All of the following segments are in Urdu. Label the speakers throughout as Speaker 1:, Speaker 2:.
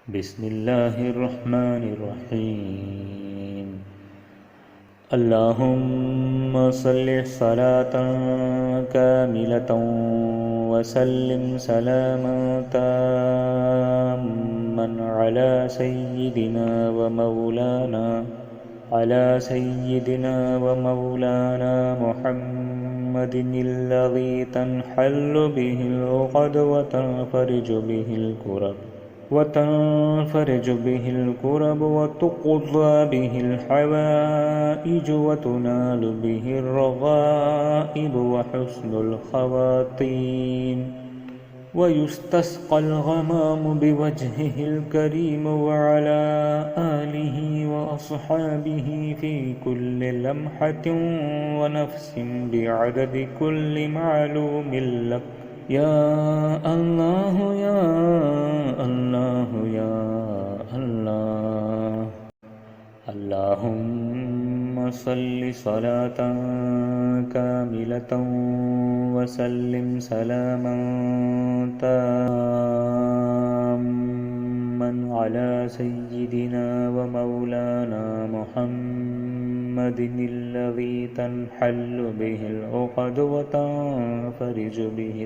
Speaker 1: بسم الله الرحمن الرحيم. اللهم صل صلاة كاملة وسلم سلاما تاما على سيدنا ومولانا محمد الذي تنحل به العقد وتنفرج به الكرب وتقضى به الحوائج وتنال به الرغائب وحسن الخواتيم، ويستسقى الغمام بوجهه الكريم وعلى آله وأصحابه في كل لمحة ونفس بعدد كل معلوم لك يا الله يا الله يا الله. اللهم صل صلاة كاملة وسلم سلاما تاما على سيدنا ومولانا محمد الذي تنحل به العقد وتنفرج به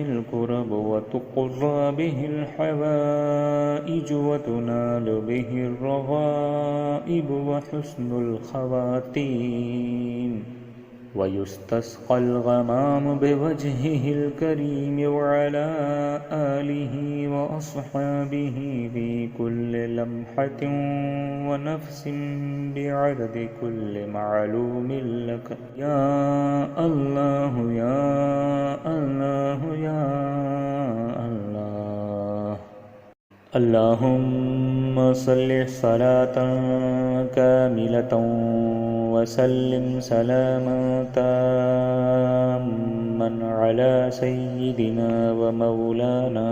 Speaker 1: الكرب وتقضى به الحوائج وتنال به الرغائب وحسن الخواتيم، ويستسقى الغمام بوجهه الكريم وعلى آله وأصحابه في كل لمحة ونفس بعدد كل معلوم لك يا الله يا الله يا الله. اللهم صل صلاة كاملة وسلم سلاما تاما على سيدنا ومولانا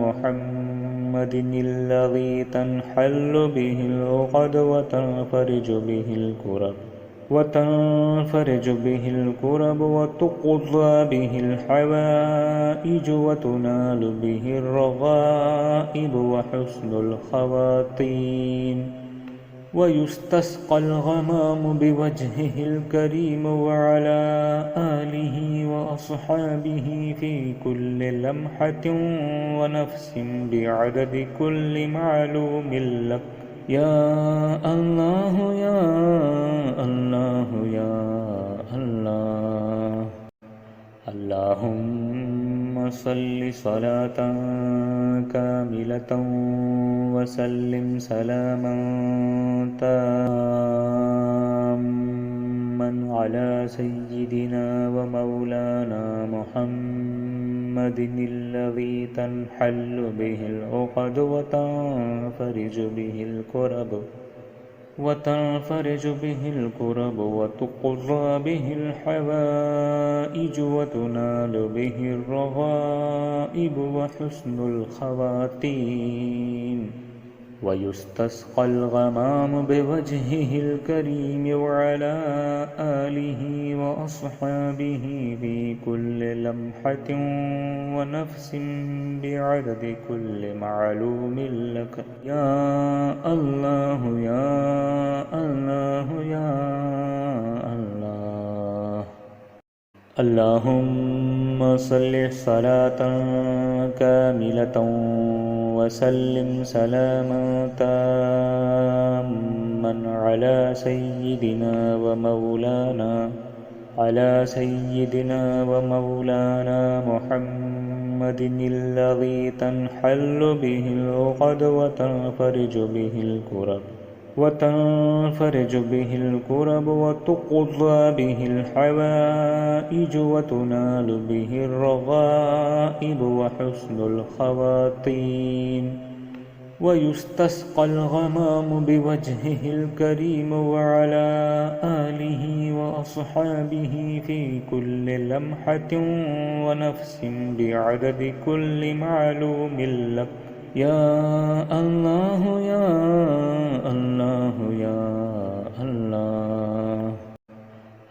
Speaker 1: محمد الذي تنحل به العقد وتنفرج به الكرب وتقضى به الحوائج وتنال به الرغائب وحسن الخواتيم، ويستسقى الغمام بوجهه الكريم وعلى آله وأصحابه في كل لمحة ونفس بعدد كل معلوم لك يا الله يا الله يا الله. اللهم صل صلاة كاملة وسلم سلاما تاما على سيدنا ومولانا محمد الذي تنحل به العقد وتنفرج به الكرب وتقضى به الحوائج وتنال به الرغائب وحسن الخواتيم، ويستسقى الغمام بوجهه الكريم وعلى آله وأصحابه في كل لمحة ونفس بعدد كل معلوم لك يا الله يا الله يا الله. اللهم صل صلاة كاملة وسلم سلاما تاما على سيدنا ومولانا محمد الذي تنحل به العقد وتنفرج به الكرب وتقضى به الحوائج وتنال به الرغائب وحسن الخواتيم، ويستسقى الغمام بوجهه الكريم وعلى آله وأصحابه في كل لمحة ونفس بعدد كل معلوم لك يا الله يا الله يا الله.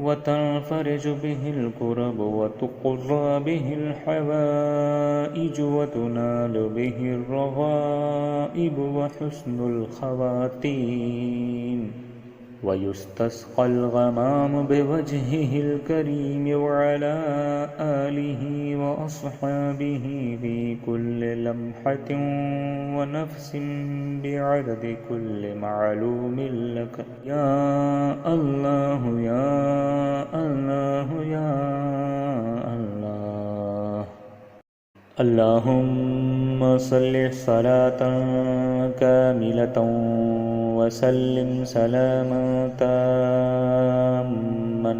Speaker 1: وتنفرج به الكرب وتقضى به الحوائج وتنال به الرغائب وحسن الخواتيم ويستسقى الغمام بوجهه الكريم وعلى آله وأصحابه في كل لمحة ونفس بعدد كل معلوم لك يا الله يا الله يا الله اللهم صل صلاة كاملة وسلم سلاما تاما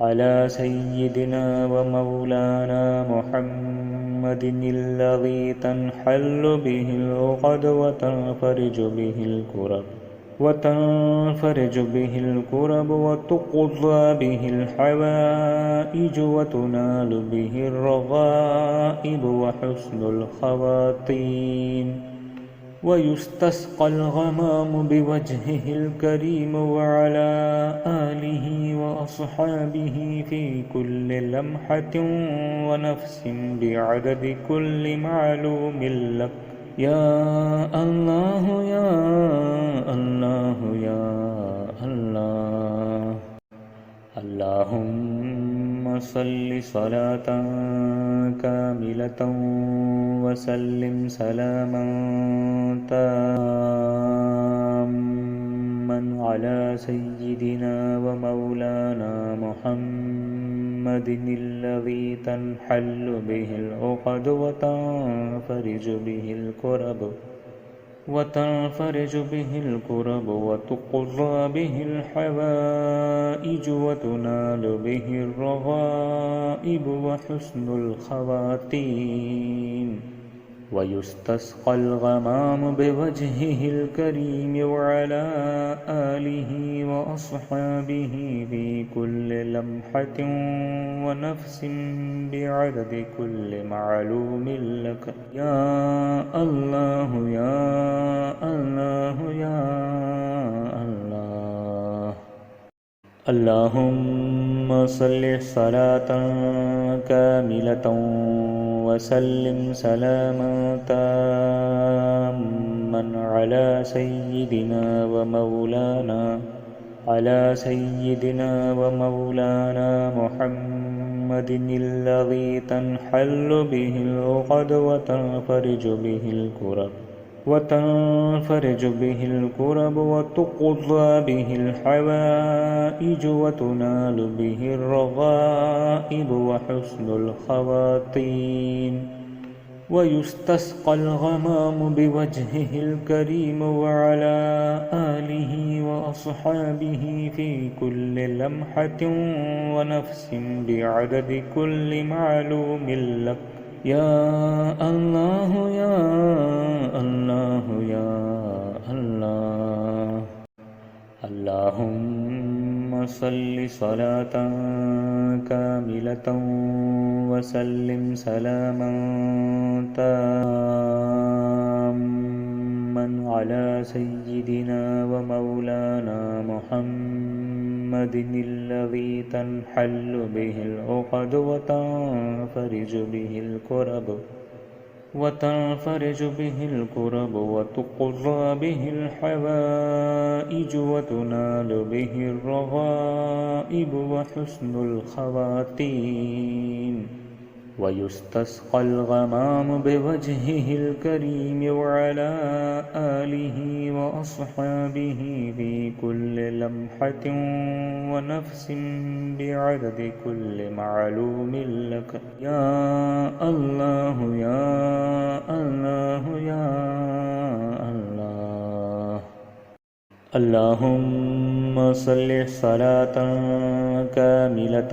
Speaker 1: على سيدنا ومولانا محمد الذي تنحل به العقد وتنفرج به الكرب وتقضى به الحوائج وتنال به الرغائب وحسن الخواتيم ويستسقى الغمام بوجهه الكريم وعلى آله وأصحابه في كل لمحة ونفس بعدد كل معلوم لك يا الله يا الله يا الله اللهم صل صلاة كاملة وسلم سلاما تاما على سيدنا ومولانا محمد الذي تنحل به العقد وتنفرج به الكرب وتقضى به الحوائج وتنال به الرغائب وحسن الخواتيم ويستسقى الغمام بوجهه الكريم وعلى آله وأصحابه في كل لمحة ونفس بعدد كل معلوم لك يا الله يا الله يا الله اللهم صل صلاة كاملة وسلم سلاما تاما على سيدنا ومولانا محمد الذي تنحل به العقد وتنفرج به الكرب وتقضى به الحوائج وتنال به الرغائب وحسن الخواتيم ويستسقى الغمام بوجهه الكريم وعلى آله وأصحابه في كل لمحة ونفس بعدد كل معلوم لك يا الله يا الله يا الله اللهم صل صلاة كاملة وسلم سلاما تاما على سيدنا ومولانا محمد الذي تنحل به العقد وتنفرج به الكرب وتقضى به الحوائج وتنال به الرغائب وحسن الخواتيم ويستسقى الغمام بوجهه الكريم وعلى آله وأصحابه في كل لمحة ونفس بعدد كل معلوم لك يا الله يا الله يا الله اللهم صل صلاة كاملة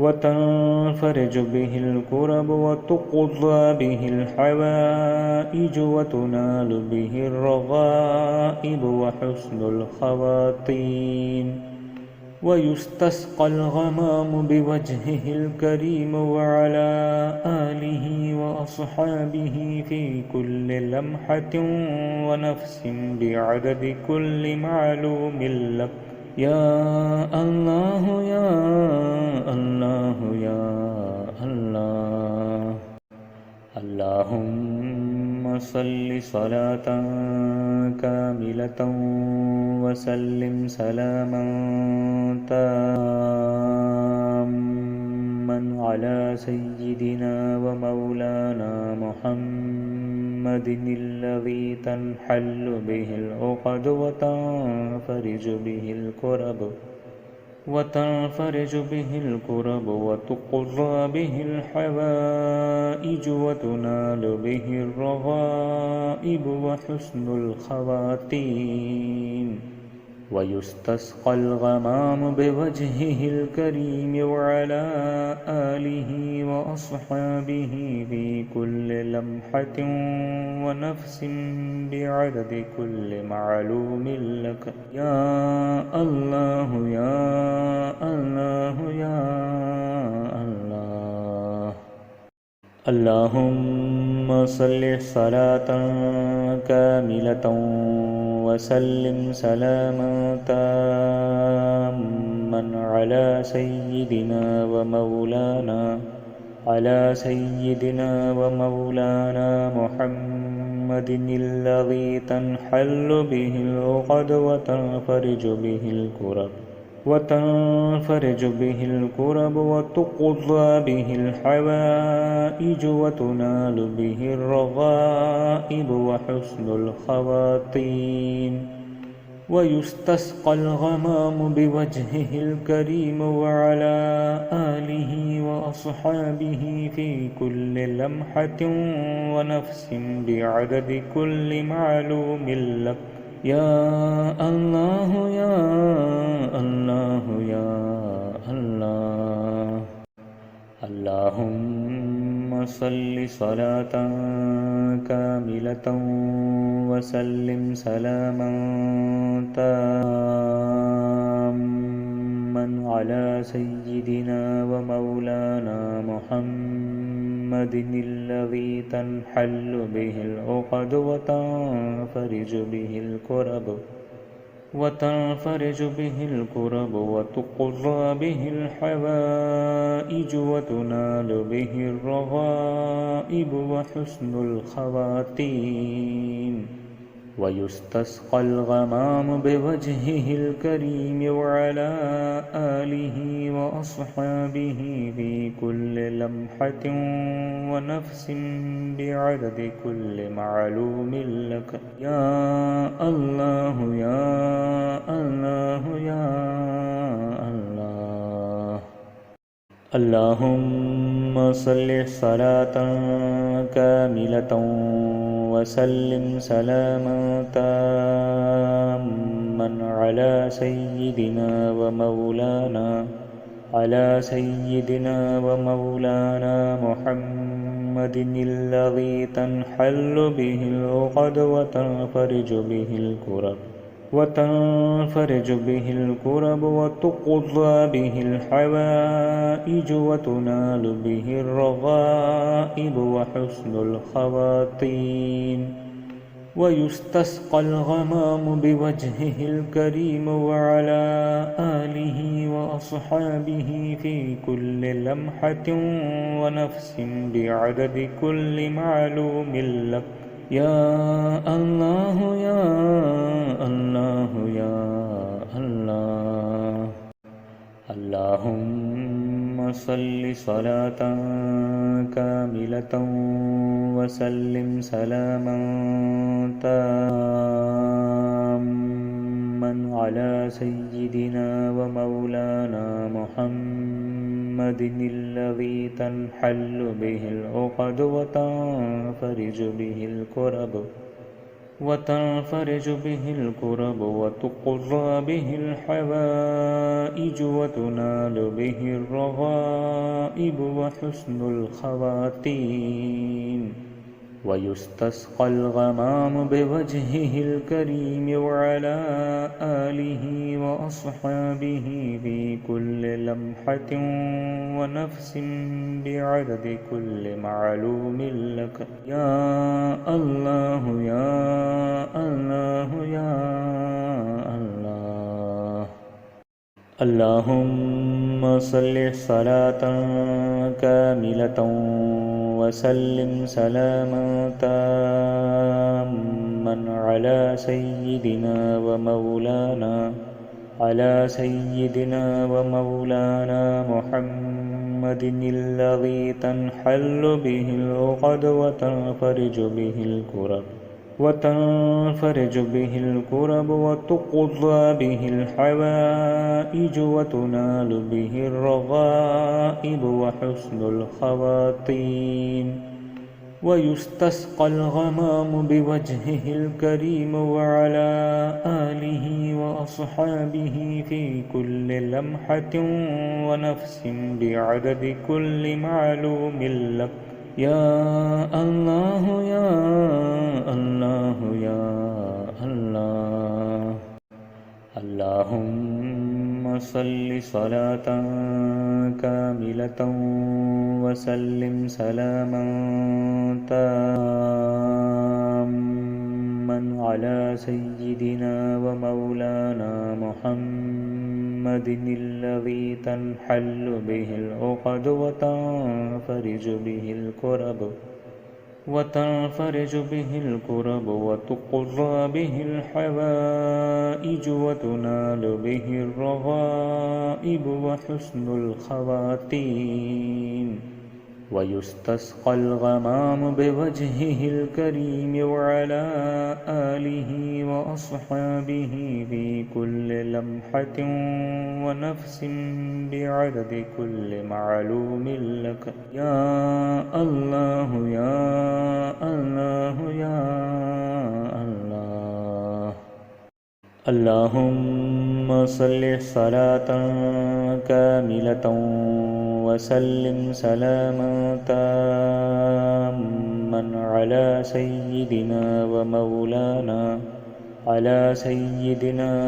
Speaker 1: وتنفرج به الكرب وتقضى به الحوائج وتنال به الرغائب وحسن الخواتيم ويستسقى الغمام بوجهه الكريم وعلى آله وأصحابه في كل لمحة ونفس بعدد كل معلوم لك يا الله يا الله يا الله اللهم صل صلاة كاملة وسلم سلاما تاما على سيدنا ومولانا محمد الذي تنحل به العقد وتنفرج به الكرب وتقضى به الحوائج وتنال به الرغائب وحسن الخواتيم ويستسقى الغمام بوجهه الكريم وعلى آله وأصحابه في كل لمحة ونفس بعدد كل معلوم لك يا الله يا الله يا الله اللهم صل صلاة كاملة وسلم سلاما تاما على سيدنا ومولانا محمد الذي تنحل به العقد وتنفرج به الكرب وتقضى به الحوائج وتنال به الرغائب وحسن الخواتيم ويستسقى الغمام بوجهه الكريم وعلى آله وأصحابه في كل لمحة ونفس بعدد كل معلوم لك يا الله يا الله يا الله اللهم صل صلاة كاملة وسلم سلاما تاما على سيدنا ومولانا محمد الذي تنحل به العقد وتنفرج به الكرب وتقضى به الحوائج وتنال به الرغائب وحسن الخواتيم ويستسقى الغمام بوجهه الكريم وعلى آله وأصحابه في كل لمحة ونفس بعدد كل معلوم لك يا الله يا الله يا الله اللهم صل صلاة كاملة وسلم سلاما تاما على سيدنا ومولانا محمد الذي تنحل به العقد وتنفرج به الكرب وتقضى به الحوائج وتنال به الرغائب وحسن الخواتيم ويستسقى الغمام بوجهه الكريم وعلى آله وأصحابه في كل لمحة ونفس بعدد كل معلوم لك يا الله يا الله يا الله اللهم صل صلاة كاملة وسلم سلاما تاما على سيدنا ومولانا محمد الذي تنحل به العقد وتنفرج به الكرب وتقضى به الحوائج وتنال به الرغائب وحسن الخواتيم ويستسقى الغمام بوجهه الكريم وعلى آله وأصحابه في كل لمحة ونفس بعدد كل معلوم لك يا الله يا الله يا الله. اللهم صل صلاة كاملة وسلم سلاما تاما على سيدنا ومولانا محمد الذي تنحل به العقد وتنفرج به الكرب وتقضى به الحوائج وتنال به الرغائب وحسن الخواتيم ويستسقى الغمام بوجهه الكريم وعلى آله وأصحابه في كل لمحة ونفس بعدد كل معلوم لك يا الله يا الله يا الله. اللهم صل صلاة كاملة وسلم سلاما تاما على سيدنا ومولانا محمد الذي تنحل به العقد وتنفرج به الكرب وتقضى به الحوائج وتنال به الرغائب وحسن الخواتيم ويستسقى الغمام بوجهه الكريم وعلى آله وأصحابه في كل لمحة ونفس بعدد كل معلوم لك يا الله يا الله يا الله. اللهم صل صلاة كاملة وسلم سلاما تاما على سيدنا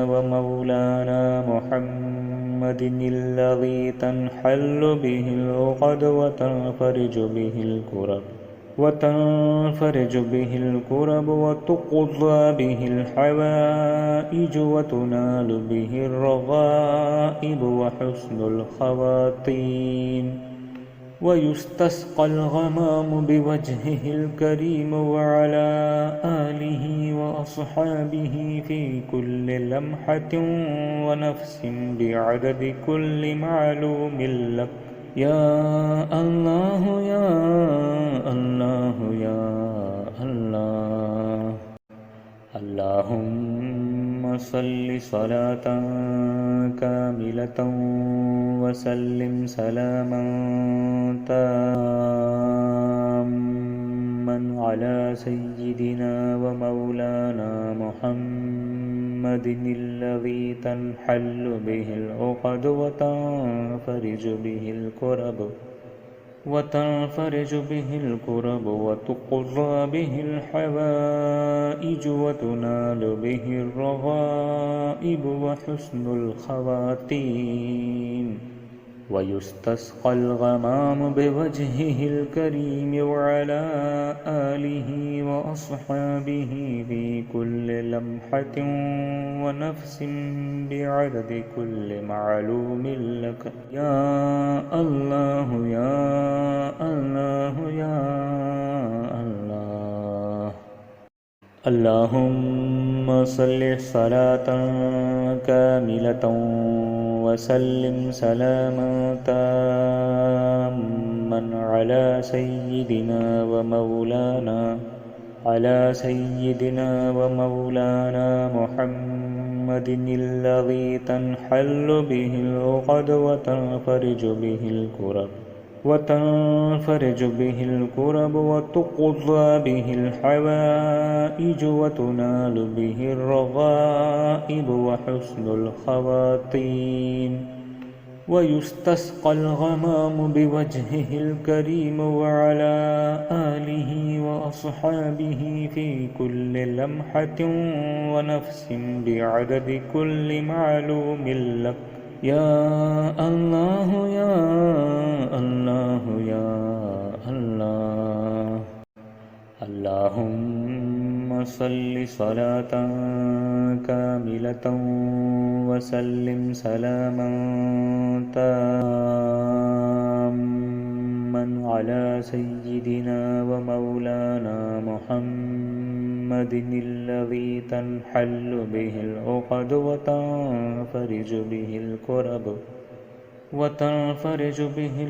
Speaker 1: ومولانا محمد الذي تنحل به العقد وتنفرج به الكرب وتقضى به الحوائج وتنال به الرغائب وحسن الخواتيم ويستسقى الغمام بوجهه الكريم وعلى آله وأصحابه في كل لمحة ونفس بعدد كل معلوم لك يا الله يا الله يا الله. اللهم صل صلاة كاملة وسلم سلاما تاما على سيدنا ومولانا محمد الذي تنحل به العقد وتنفرج به الكرب وتقضى به الحوائج وتنال به الرغائب وحسن الخواتيم ويستسقى الغمام بوجهه الكريم وعلى آله وأصحابه في كل لمحة ونفس بعدد كل معلوم لك يا الله يا الله يا الله. اللهم صل صلاة كاملة وسلم سلاما تاما على سيدنا ومولانا محمد محمد الذي تنحل به العقد وتنفرج به الكرب وتقضى به الحوائج وتنال به الرغائب وحسن الخواتيم ويستسقى الغمام بوجهه الكريم وعلى آله وأصحابه في كل لمحة ونفس بعدد كل معلوم لك يا الله يا الله يا الله. اللهم صل صلاة كاملة وسلم سلاما تاما على سيدنا ومولانا محمد الذي تنحل به العقد وتنفرج به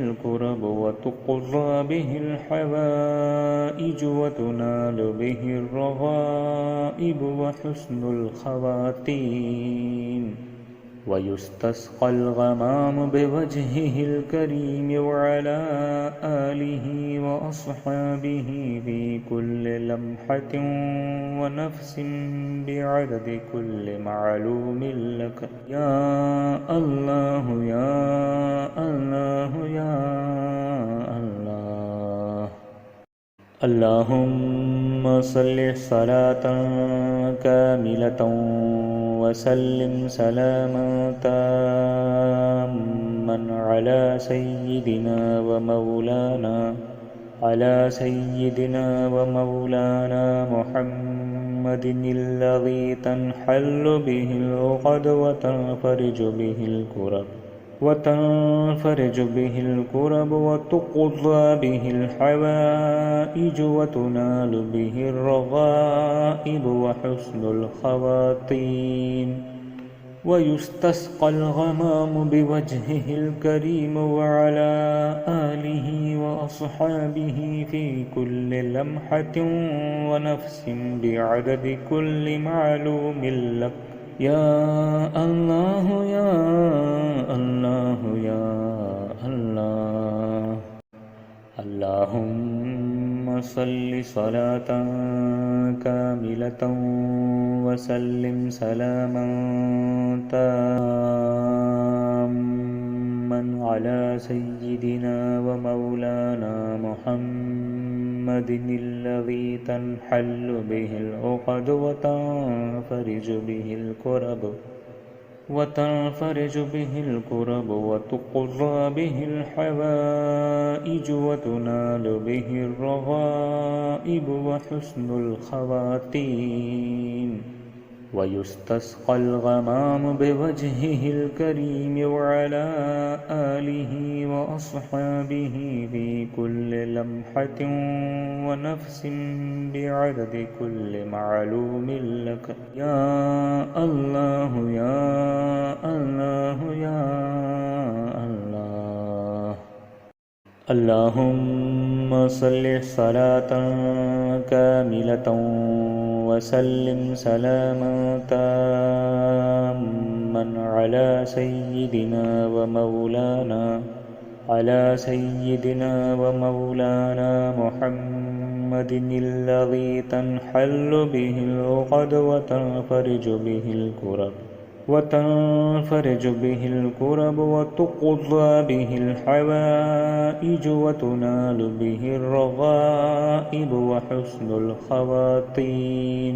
Speaker 1: الكرب وتقضى به الحوائج وتنال به الرغائب وحسن الخواتيم ويستسقى الغمام بوجهه الكريم وعلى آله وأصحابه في كل لمحة ونفس بعدد كل معلوم لك يا الله يا الله يا الله. اللهم صل صلاة كاملة وسلم سلاما تاما على سيدنا ومولانا محمد الذي تنحل به العقد وتنفرج به الكرب وتقضى به الحوائج وتنال به الرغائب وحسن الخواتيم ويستسقى الغمام بوجهه الكريم وعلى آله وأصحابه في كل لمحة ونفس بعدد كل معلوم لك يا الله يا الله يا الله. اللهم صل صلاة كاملة وسلم سلاما تاما على سيدنا ومولانا محمد الذي تنحل به العقد وتنفرج به الكرب وتقضى به الحوائج وتنال به الرغائب وحسن الخواتيم ويستسقى الغمام بوجهه الكريم وعلى آله وأصحابه في كل لمحة ونفس بعدد كل معلوم لك يا الله يا الله يا الله. اللهم صل صلاة كاملة وسلم سلاما تاما على سيدنا ومولانا محمد الذي تنحل به العقد وتنفرج به الكرب وتقضى به الحوائج وتنال به الرغائب وحسن الخواتيم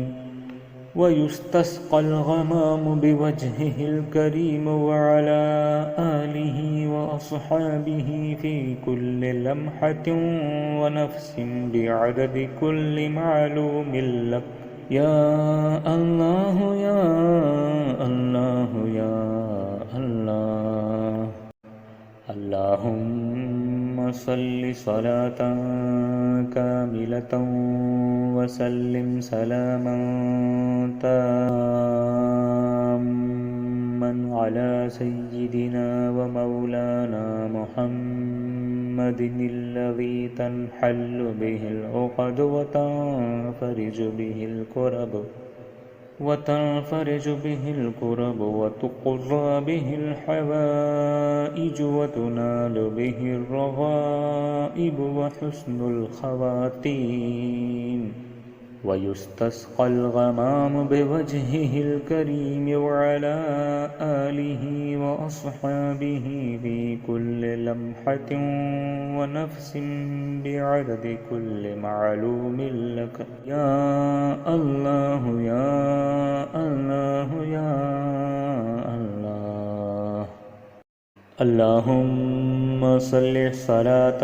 Speaker 1: ويستسقى الغمام بوجهه الكريم وعلى آله وأصحابه في كل لمحة ونفس بعدد كل معلوم لك يا الله يا الله يا الله. اللهم صل صلاة كاملة وسلم سلاما تاما على سيدنا ومولانا محمد الذي تنحل به العقد وتنفرج به الكرب وتقضى به الحوائج وتنال به الرغائب وحسن الخواتيم ويستسقى الغمام بوجهه الكريم وعلى آله وأصحابه في كل لمحة ونفس بعدد كل معلوم لك يا الله يا الله يا الله. اللهم صل صلاة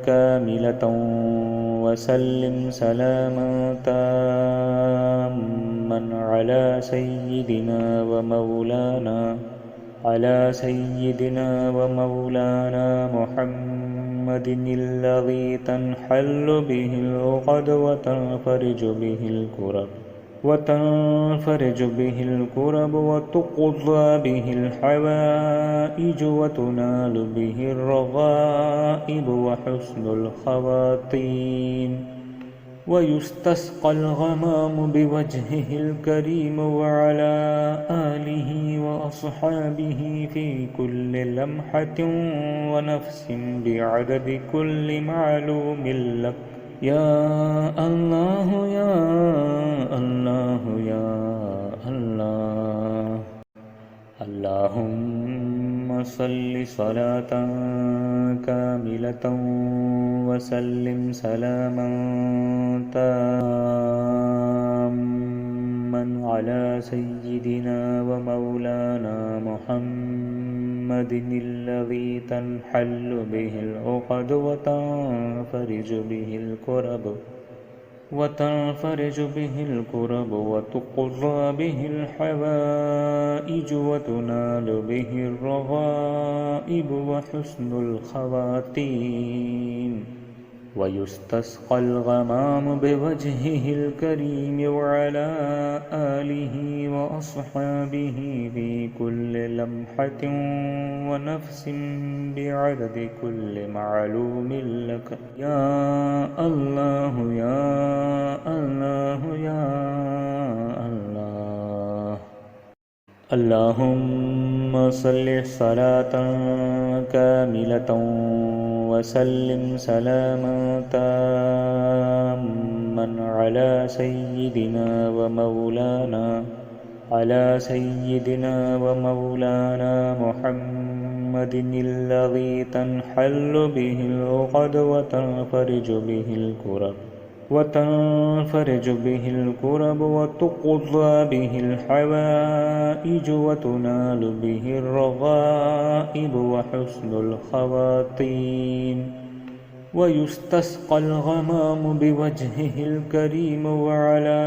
Speaker 1: كاملة وسلم سلاما تاما على سيدنا ومولانا محمد الذي تنحل به العقد وتنفرج به الكرب وتقضى به الحوائج وتنال به الرغائب وحسن الخواتيم ويستسقى الغمام بوجهه الكريم وعلى آله وأصحابه في كل لمحة ونفس بعدد كل معلوم لك يا الله يا الله يا الله. اللهم صل صلاة كاملة وسلم سلاما تاما على سيدنا ومولانا محمد الذي تنحل به العقد وتنفرج به الكرب وتقضى به الحوائج وتنال به الرغائب وحسن الخواتيم ويستسقى الغمام بوجهه الكريم وعلى آله وأصحابه في كل لمحة ونفس بعدد كل معلوم لك يا الله يا الله يا الله. اللهم صل صلاة كاملة وسلم سلاما تاما على سيدنا ومولانا محمد الذي تنحل به العقد وتنفرج به الكرب وتقضى به الحوائج وتنال به الرغائب وحسن الخواتيم ويستسقى الغمام بوجهه الكريم وعلى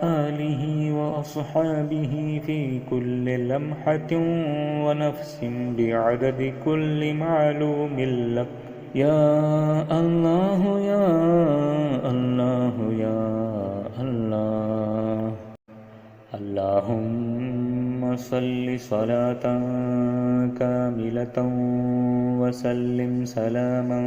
Speaker 1: آله وأصحابه في كل لمحة ونفس بعدد كل معلوم لك يا الله يا الله يا الله. اللهم صل صلاة كاملة وسلم سلاما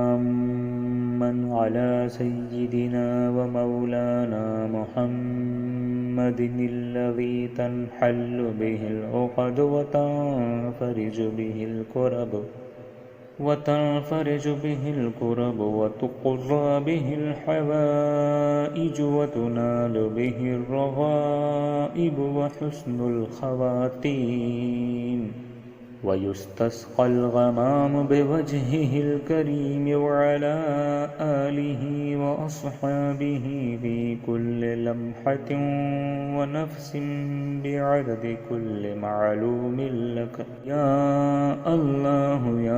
Speaker 1: تاما على سيدنا ومولانا محمد الذي تنحل به العقد وتنفرج به الكرب وتقضى به الحوائج وتنال به الرغائب وحسن الخواتيم ويستسقى الغمام بوجهه الكريم وعلى آله وأصحابه في كل لمحة ونفس بعدد كل معلوم لك يا الله يا